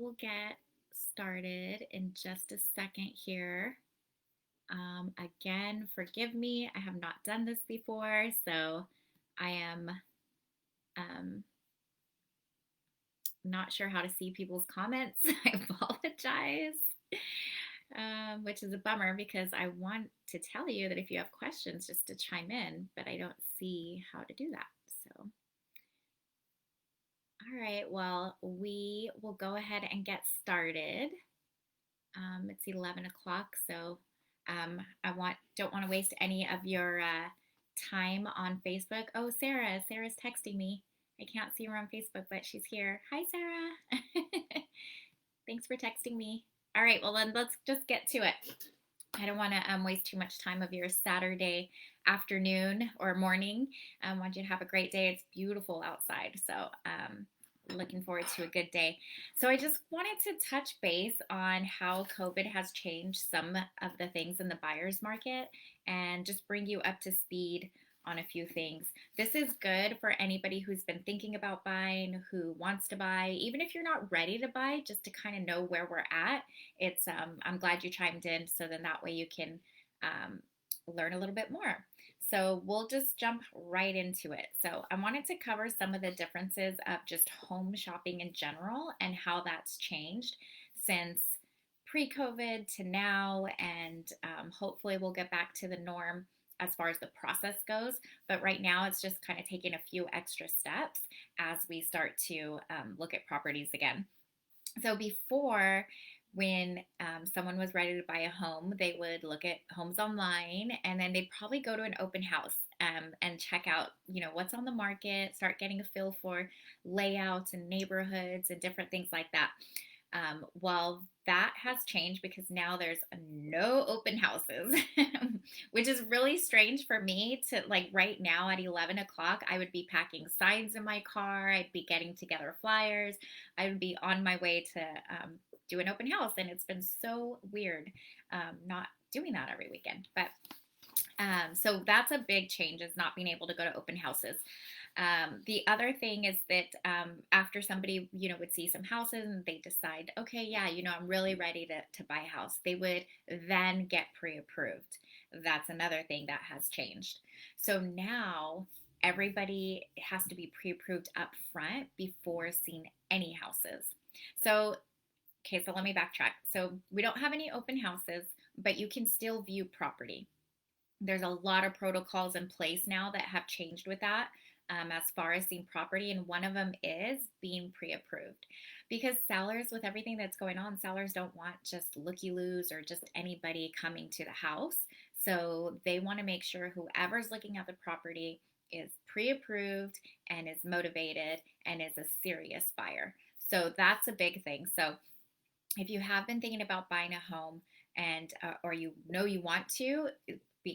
will get started in just a second here. Again, forgive me, I have not done this before, so I am um, not sure how to see people's comments. I apologize, which is a bummer because I want to tell you that if you have questions, just to chime in, but I don't see how to do that. So, all right, well, we will go ahead and get started. It's 11 o'clock, so don't want to waste any of your time on Facebook. Oh, Sarah's texting me. I can't see her on Facebook, but she's here. Hi, Sarah. Thanks for texting me. All right, well then let's just get to it. I don't want to waste too much time of your Saturday afternoon or morning. I want you to have a great day. It's beautiful outside, so looking forward to a good day. So I just wanted to touch base on how COVID has changed some of the things in the buyer's market and just bring you up to speed on a few things. This is good for anybody who's been thinking about buying, who wants to buy, even if you're not ready to buy, just to kind of know where we're at. It's I'm glad you chimed in, so then that way you can learn a little bit more. So we'll just jump right into it. So I wanted to cover some of the differences of just home shopping in general and how that's changed since pre-COVID to now, and hopefully we'll get back to the norm as far as the process goes. But right now it's just kind of taking a few extra steps as we start to look at properties again. So before, when someone was ready to buy a home, they would look at homes online and then they'd probably go to an open house and check out, what's on the market, start getting a feel for layouts and neighborhoods and different things like that. Well, that has changed because now there's no open houses, which is really strange for me to like right now at 11 o'clock. I would be packing signs in my car. I'd be getting together flyers. I would be on my way to do an open house. And it's been so weird not doing that every weekend. But so that's a big change, is not being able to go to open houses. The other thing is that after somebody, would see some houses and they decide, okay, yeah, I'm really ready to buy a house, they would then get pre-approved. That's another thing that has changed. So now everybody has to be pre-approved up front before seeing any houses. So, okay, so let me backtrack. So we don't have any open houses, but you can still view property. There's a lot of protocols in place now that have changed with that. As far as seeing property, and one of them is being pre-approved, because sellers, with everything that's going on, sellers don't want just looky-loos or just anybody coming to the house. So they want to make sure whoever's looking at the property is pre-approved and is motivated and is a serious buyer. So that's a big thing. So if you have been thinking about buying a home and or you want to,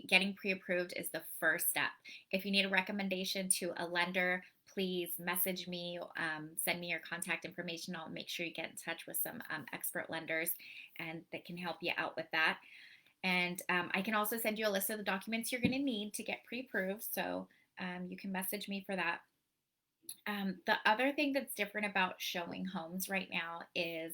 getting pre-approved is the first step. If you need a recommendation to a lender, please message me, send me your contact information. I'll make sure you get in touch with some expert lenders and that can help you out with that. And I can also send you a list of the documents you're going to need to get pre-approved, so you can message me for that. The other thing that's different about showing homes right now is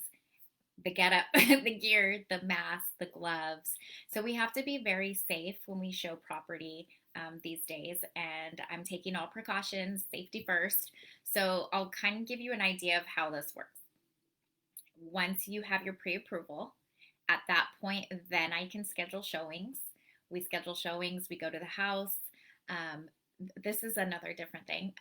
the getup, the gear, the mask, the gloves. So we have to be very safe when we show property these days, and I'm taking all precautions, safety first. So I'll kind of give you an idea of how this works. Once you have your pre-approval, at that point, then I can schedule showings. We schedule showings, we go to the house. This is another different thing.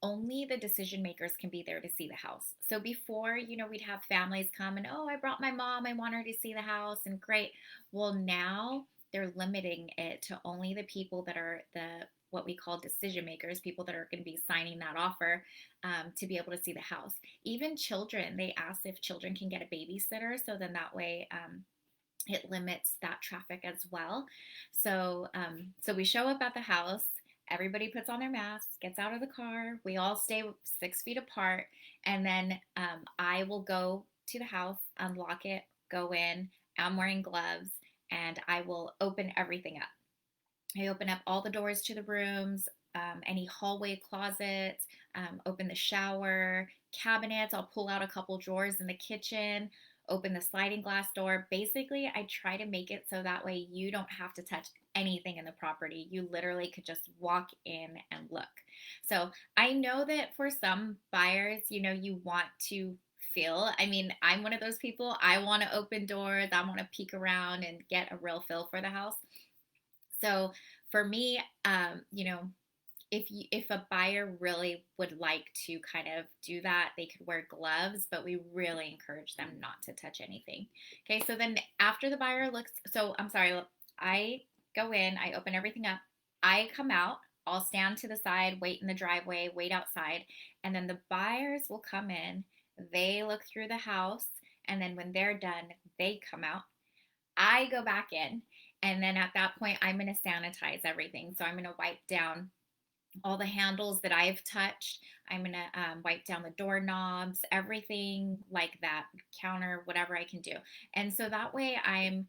Only the decision makers can be there to see the house. So before, we'd have families come and, oh, I brought my mom, I want her to see the house, and great. Well, now they're limiting it to only the people that are what we call decision makers, people that are going to be signing that offer to be able to see the house. Even children, they ask if children can get a babysitter, so then that way it limits that traffic as well. So we show up at the house. Everybody puts on their masks, gets out of the car. We all stay 6 feet apart. And then I will go to the house, unlock it, go in. I'm wearing gloves, and I will open everything up. I open up all the doors to the rooms. any hallway closets, open the shower, cabinets. I'll pull out a couple drawers in the kitchen, open the sliding glass door. Basically, I try to make it so that way you don't have to touch anything in the property. You literally could just walk in and look. So I know that for some buyers, you want to feel. I mean, I'm one of those people. I want to open doors, I want to peek around and get a real feel for the house. So for me, if a buyer really would like to kind of do that, they could wear gloves, but we really encourage them not to touch anything. Okay, so then after the buyer looks, so I'm sorry, I go in, I open everything up, I come out, I'll stand to the side, wait in the driveway, wait outside, and then the buyers will come in, they look through the house, and then when they're done, they come out. I go back in, and then at that point, I'm going to sanitize everything. So I'm going to wipe down all the handles that I've touched. I'm going to wipe down the doorknobs, everything like that, counter, whatever I can do. And so that way I'm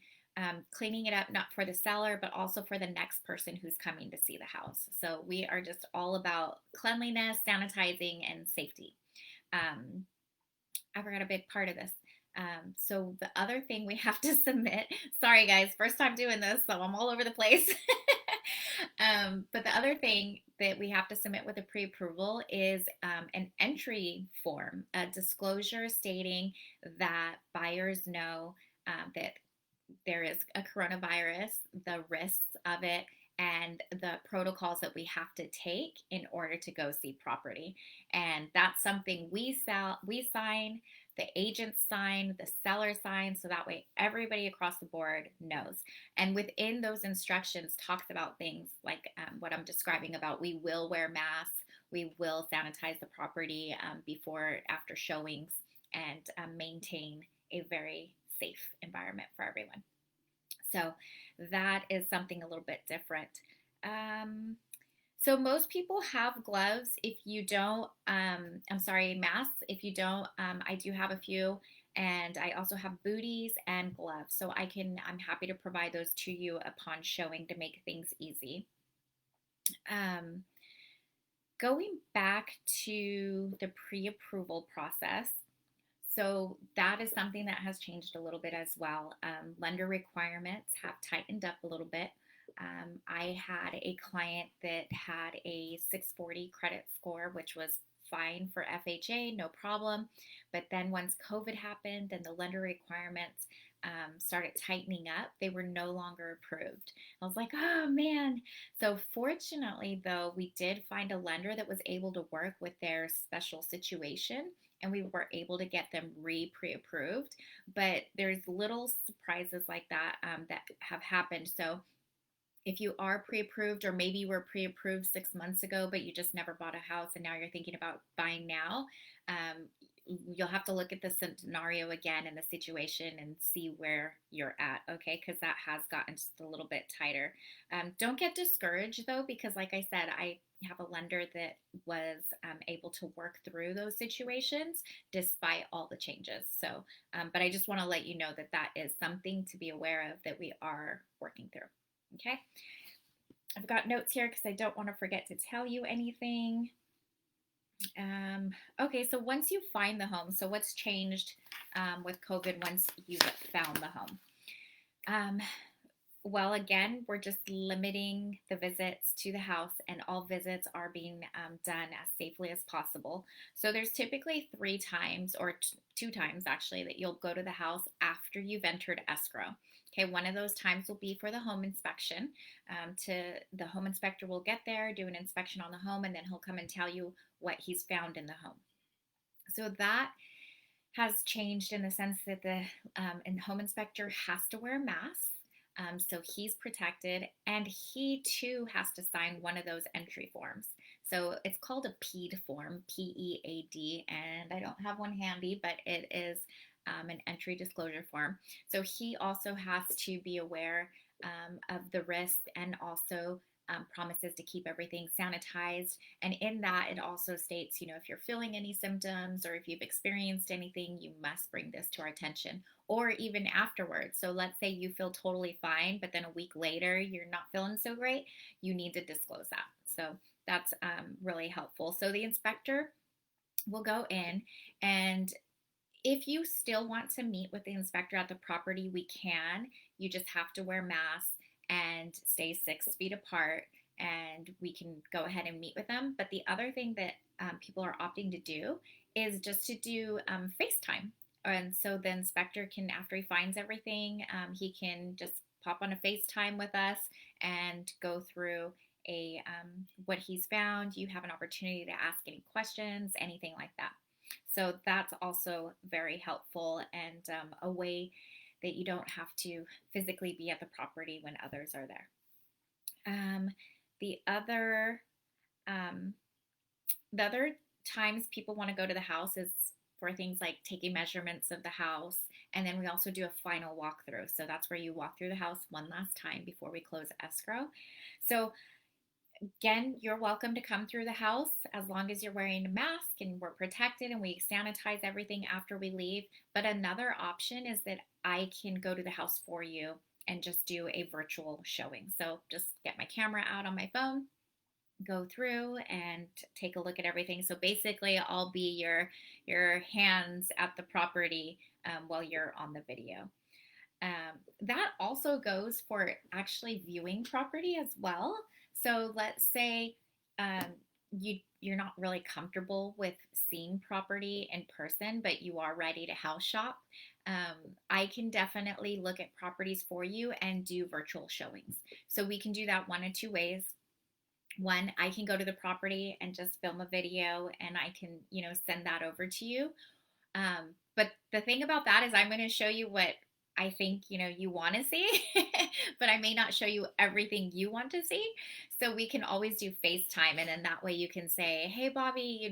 cleaning it up, not for the seller, but also for the next person who's coming to see the house. So we are just all about cleanliness, sanitizing, and safety. I forgot a big part of this. So the other thing we have to submit, sorry guys, first time doing this, so I'm all over the place. But the other thing that we have to submit with a pre-approval is an entry form, a disclosure stating that buyers know that there is a coronavirus, the risks of it, and the protocols that we have to take in order to go see property. And that's something we sign, the agents sign, the seller signs, so that way everybody across the board knows. And within those instructions talks about things like what I'm describing about we will wear masks, we will sanitize the property before, after showings, and maintain a very safe environment for everyone. So that is something a little bit different. So most people have gloves. If you don't, I'm sorry, masks. If you don't, I do have a few, and I also have booties and gloves. So I'm happy to provide those to you upon showing to make things easy. Going back to the pre-approval process. So that is something that has changed a little bit as well. Lender requirements have tightened up a little bit. I had a client that had a 640 credit score, which was fine for FHA, no problem. But then once COVID happened and the lender requirements started tightening up, they were no longer approved. I was like, oh man. So fortunately, though, we did find a lender that was able to work with their special situation, and we were able to get them pre-approved. But there's little surprises like that that have happened. So if you are pre-approved, or maybe you were pre-approved 6 months ago, but you just never bought a house and now you're thinking about buying now, you'll have to look at the scenario again and the situation and see where you're at, okay? Because that has gotten just a little bit tighter. Don't get discouraged though, because like I said, I have a lender that was able to work through those situations despite all the changes. So, but I just want to let you know that that is something to be aware of that we are working through, okay? I've got notes here because I don't want to forget to tell you anything. Okay, so once you find the home, so what's changed with COVID once you've found the home? Well, again, we're just limiting the visits to the house, and all visits are being done as safely as possible. So there's typically 3 times, or 2 times actually, that you'll go to the house after you've entered escrow. Okay, one of those times will be for the home inspection. The home inspector will get there, do an inspection on the home, and then he'll come and tell you what he's found in the home. So that has changed in the sense that the home inspector has to wear a mask. So he's protected, and he too has to sign one of those entry forms. So it's called a PEAD form, PEAD, and I don't have one handy, but it is an entry disclosure form. So he also has to be aware of the risk, and also promises to keep everything sanitized. And in that, it also states, if you're feeling any symptoms or if you've experienced anything, you must bring this to our attention, or even afterwards. So let's say you feel totally fine, but then a week later, you're not feeling so great, you need to disclose that. So that's really helpful. So the inspector will go in, and if you still want to meet with the inspector at the property, we can. You just have to wear masks and stay 6 feet apart, and we can go ahead and meet with them. But the other thing that people are opting to do is just to do FaceTime. And so the inspector can, after he finds everything, he can just pop on a FaceTime with us and go through what he's found. You have an opportunity to ask any questions, anything like that. So that's also very helpful, and a way that you don't have to physically be at the property when others are there. Um, the other um, the other times people want to go to the house is for things like taking measurements of the house, and then we also do a final walkthrough. So that's where you walk through the house one last time before we close escrow. So again, you're welcome to come through the house as long as you're wearing a mask and we're protected and we sanitize everything after we leave. But another option is that I can go to the house for you and just do a virtual showing. So just get my camera out on my phone, go through and take a look at everything. So basically, I'll be your hands at the property while you're on the video. That also goes for actually viewing property as well. So let's say um, you're not really comfortable with seeing property in person, but you are ready to house shop. I can definitely look at properties for you and do virtual showings. So we can do that one of two ways. One, I can go to the property and just film a video, and I can, send that over to you. But the thing about that is I'm going to show you what I think, you want to see, but I may not show you everything you want to see. So we can always do FaceTime. And then that way you can say, hey, Bobby,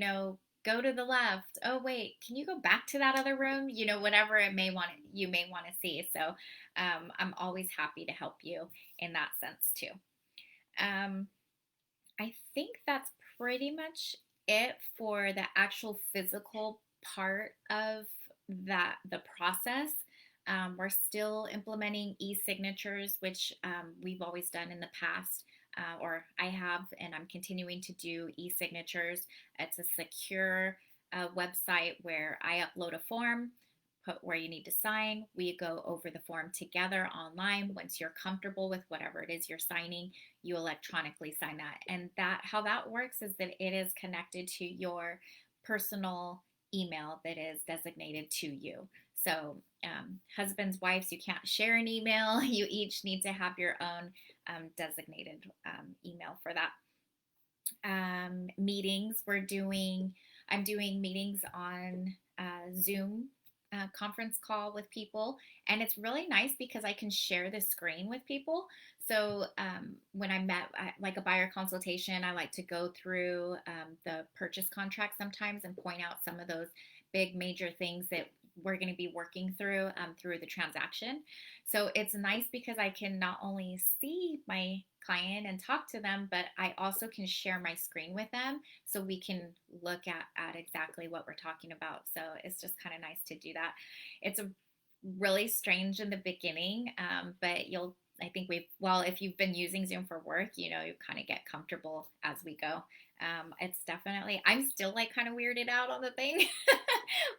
go to the left. Oh, wait, can you go back to that other room? Whatever you may want to see. So I'm always happy to help you in that sense too. I think that's pretty much it for the actual physical part of the process. We're still implementing e-signatures, which we've always done in the past, or I have, and I'm continuing to do e-signatures. It's a secure website where I upload a form, put where you need to sign. We go over the form together online. Once you're comfortable with whatever it is you're signing, you electronically sign that. And how that works is that it is connected to your personal email that is designated to you. So husbands, wives, you can't share an email. You each need to have your own designated email for that. Meetings, I'm doing meetings on Zoom conference call with people, and it's really nice because I can share the screen with people. So when I'm like a buyer consultation, I like to go through the purchase contract sometimes and point out some of those big major things that we're going to be working through the transaction. So it's nice because I can not only see my client and talk to them, but I also can share my screen with them so we can look at exactly what we're talking about. So it's just kind of nice to do that. It's really strange in the beginning, but if you've been using Zoom for work, you kind of get comfortable as we go. It's definitely, I'm still like kind of weirded out on the thing,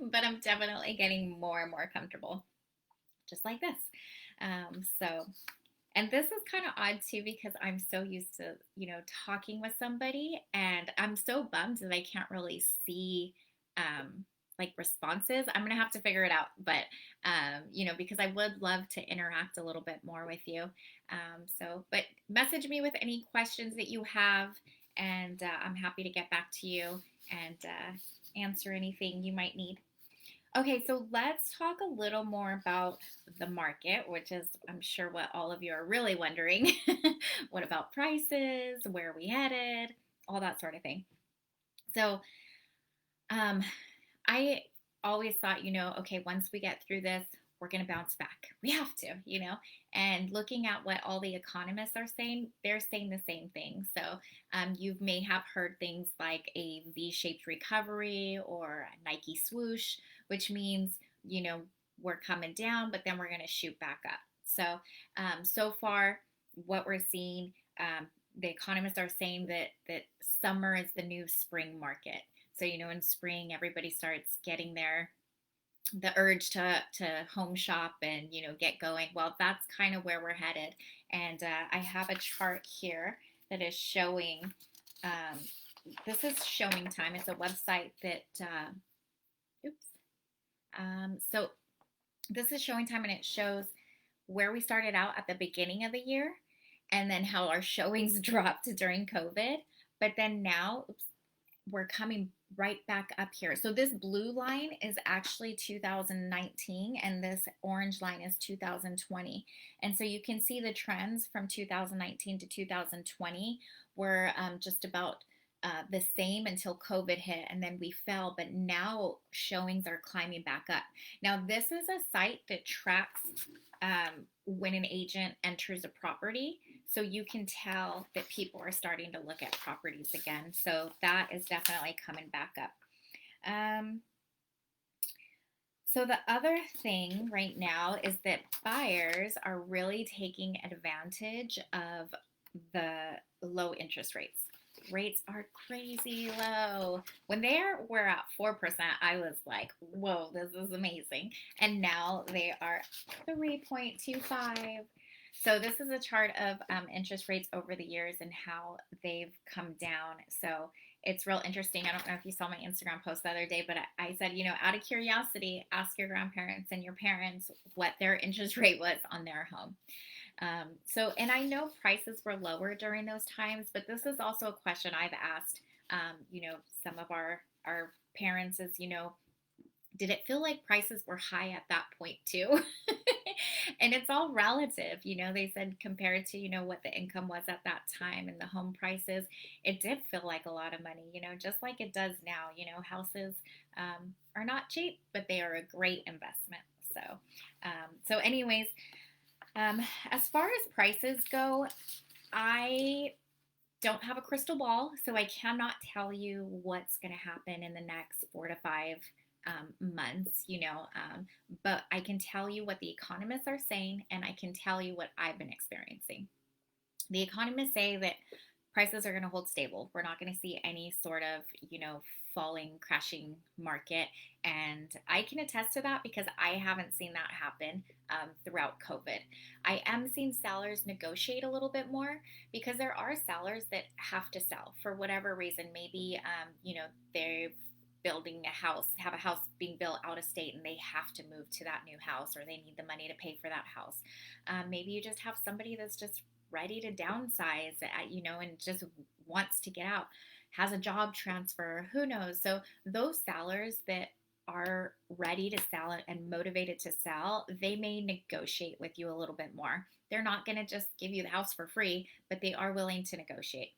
but I'm definitely getting more and more comfortable, just like this. And this is kind of odd too, because I'm so used to, talking with somebody, and I'm so bummed that I can't really see, like responses. I'm going to have to figure it out, but, because I would love to interact a little bit more with you. But message me with any questions that you have, and I'm happy to get back to you and answer anything you might need. Okay, so let's talk a little more about the market, which is, I'm sure, what all of you are really wondering. What about prices? Where are we headed? All that sort of thing. So I always thought, okay, once we get through this, we're going to bounce back. We have to, and looking at what all the economists are saying, they're saying the same thing. So you may have heard things like a V-shaped recovery or a Nike swoosh, which means, we're coming down, but then we're going to shoot back up. So, so far, what we're seeing, the economists are saying that summer is the new spring market. So, in spring, everybody starts getting the urge to home shop and get going. Well, that's kind of where we're headed. And I have a chart here that is showing. Um, this is Showing Time. It's a website that. Oops. So this is Showing Time, and it shows where we started out at the beginning of the year, and then how our showings dropped during COVID. But then now, oops, we're coming right back up here. So this blue line is actually 2019 and this orange line is 2020. And so you can see the trends from 2019 to 2020 were just about the same until COVID hit, and then we fell, but now showings are climbing back up. Now, this is a site that tracks when an agent enters a property, so you can tell that people are starting to look at properties again. So that is definitely coming back up. So the other thing right now is that buyers are really taking advantage of the low interest rates. Rates are crazy low. When were at 4%, I was like, whoa, this is amazing. And now they are 3.25. So this is a chart of interest rates over the years and how they've come down. So it's real interesting. I don't know if you saw my Instagram post the other day, but I said, out of curiosity, ask your grandparents and your parents what their interest rate was on their home. And I know prices were lower during those times, but this is also a question I've asked, some of our parents is, did it feel like prices were high at that point too? And it's all relative. They said compared to, what the income was at that time and the home prices, it did feel like a lot of money, just like it does now. Houses are not cheap, but they are a great investment. So anyways, as far as prices go, I don't have a crystal ball, so I cannot tell you what's going to happen in the next 4 to 5 months, but I can tell you what the economists are saying, and I can tell you what I've been experiencing. The economists say that prices are going to hold stable. We're not going to see any sort of, falling, crashing market. And I can attest to that because I haven't seen that happen throughout COVID. I am seeing sellers negotiate a little bit more because there are sellers that have to sell for whatever reason. Maybe, they're building a house, have a house being built out of state and they have to move to that new house, or they need the money to pay for that house. Maybe you just have somebody that's just ready to downsize, and just wants to get out, has a job transfer, who knows. So those sellers that are ready to sell and motivated to sell, they may negotiate with you a little bit more. They're not going to just give you the house for free, but they are willing to negotiate.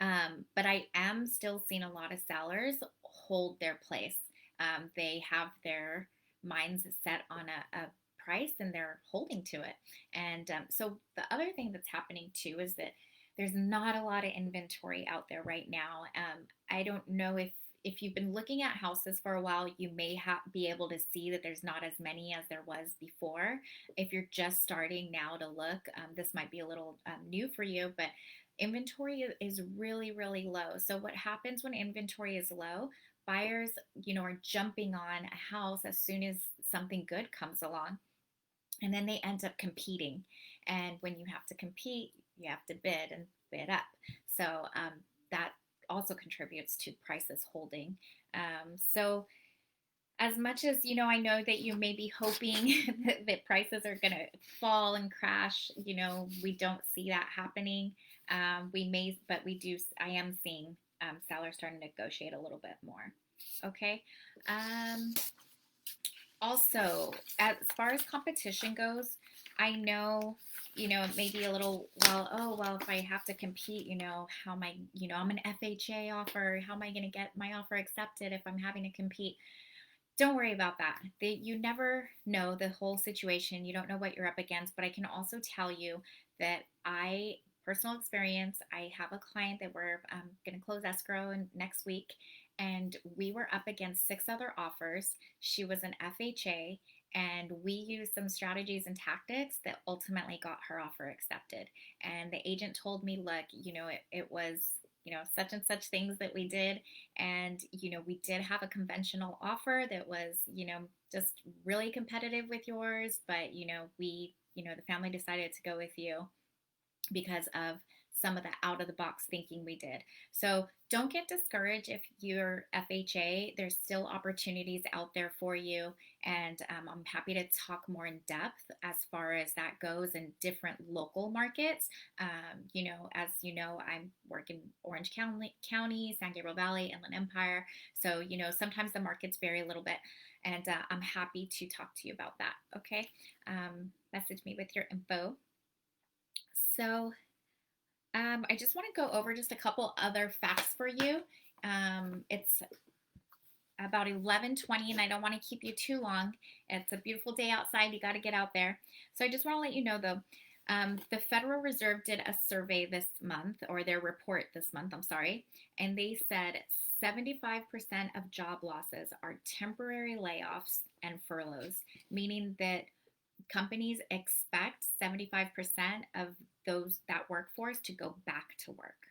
But I am still seeing a lot of sellers hold their place. They have their minds set on a price and they're holding to it. And so the other thing that's happening too is that there's not a lot of inventory out there right now. I don't know if you've been looking at houses for a while, you may be able to see that there's not as many as there was before. If you're just starting now to look, this might be a little new for you, but inventory is really, really low. So what happens when inventory is low? Buyers, are jumping on a house as soon as something good comes along. And then they end up competing. And when you have to compete, you have to bid and bid up. So that also contributes to prices holding. So as much as, I know that you may be hoping that prices are going to fall and crash, we don't see that happening. But I am seeing sellers starting to negotiate a little bit more. Okay. Also, as far as competition goes, I know, it may be a little, if I have to compete, how am I, I'm an FHA offer. How am I going to get my offer accepted if I'm having to compete? Don't worry about that. You never know the whole situation. You don't know what you're up against, but I can also tell you that personal experience, I have a client that we're going to close escrow next week, and we were up against 6 other offers. She was an FHA, and we used some strategies and tactics that ultimately got her offer accepted. And the agent told me, look, it was, such and such things that we did. And, we did have a conventional offer that was, just really competitive with yours. But, the family decided to go with you because of some of the out of the box thinking we did. So don't get discouraged if you're FHA. There's still opportunities out there for you. And I'm happy to talk more in depth as far as that goes in different local markets. As you know, I'm working Orange County, San Gabriel Valley, Inland Empire. So, sometimes the markets vary a little bit. And I'm happy to talk to you about that. Okay. Message me with your info. So, I just want to go over just a couple other facts for you. It's about 11:20, and I don't want to keep you too long. It's a beautiful day outside. You got to get out there. So I just want to let you know, though, the Federal Reserve did a survey this month, or their report this month, I'm sorry, and they said 75% of job losses are temporary layoffs and furloughs, meaning that companies expect 75% of that workforce to go back to work.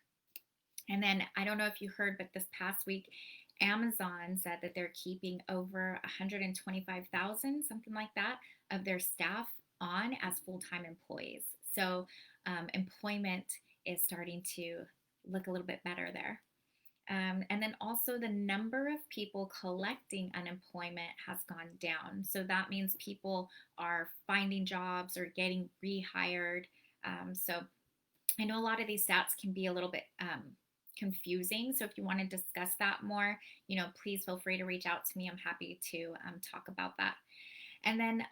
And then I don't know if you heard, but this past week, Amazon said that they're keeping over 125,000, something like that, of their staff on as full-time employees. So employment is starting to look a little bit better there. And then also the number of people collecting unemployment has gone down. So that means people are finding jobs or getting rehired. So I know a lot of these stats can be a little bit confusing. So if you want to discuss that more, please feel free to reach out to me. I'm happy to talk about that. And then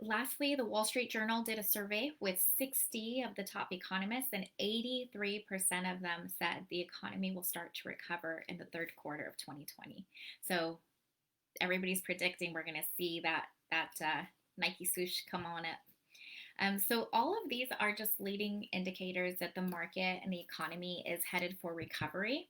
lastly, the Wall Street Journal did a survey with 60 of the top economists, and 83% of them said the economy will start to recover in the third quarter of 2020. So everybody's predicting we're going to see that Nike swoosh come on up. So all of these are just leading indicators that the market and the economy is headed for recovery,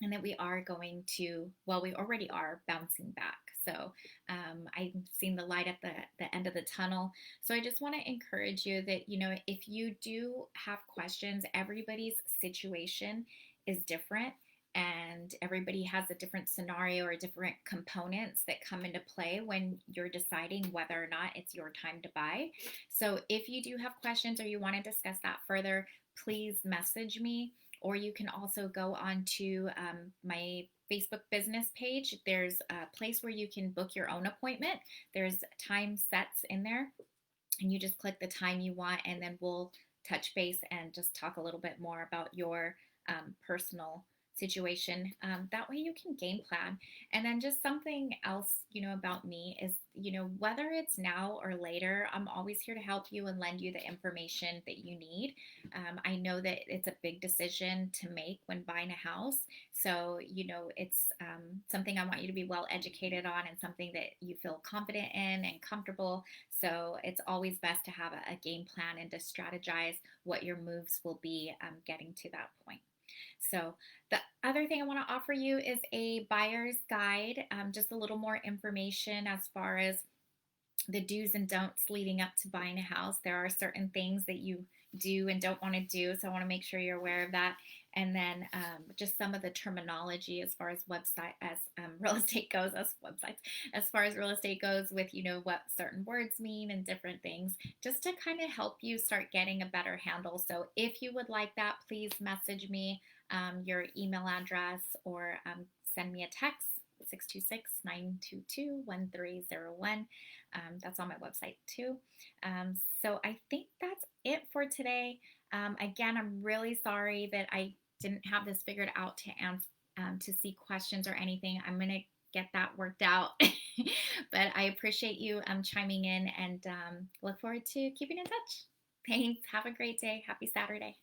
and that we are going to, well, we already are bouncing back. So I've seen the light at the end of the tunnel. So I just want to encourage you that, if you do have questions, everybody's situation is different, and everybody has a different scenario or different components that come into play when you're deciding whether or not it's your time to buy. So if you do have questions or you want to discuss that further, please message me. Or you can also go on to my Facebook business page. There's a place where you can book your own appointment. There's time sets in there, and you just click the time you want, and then we'll touch base and just talk a little bit more about your personal situation. That way you can game plan. And then just something else, about me is, whether it's now or later, I'm always here to help you and lend you the information that you need. I know that it's a big decision to make when buying a house. So, it's something I want you to be well educated on, and something that you feel confident in and comfortable. So it's always best to have a game plan and to strategize what your moves will be getting to that point. So the other thing I want to offer you is a buyer's guide, just a little more information as far as the do's and don'ts leading up to buying a house. There are certain things that you do and don't want to do, so I want to make sure you're aware of that. And then just some of the terminology as far as real estate goes, as far as real estate goes, with what certain words mean and different things, just to kind of help you start getting a better handle. So if you would like that, please message me your email address, or send me a text, 626-922-1301. That's on my website too. So I think that's it for today. Again, I'm really sorry that I didn't have this figured out to see questions or anything. I'm going to get that worked out. But I appreciate you chiming in, and look forward to keeping in touch. Thanks. Have a great day. Happy Saturday.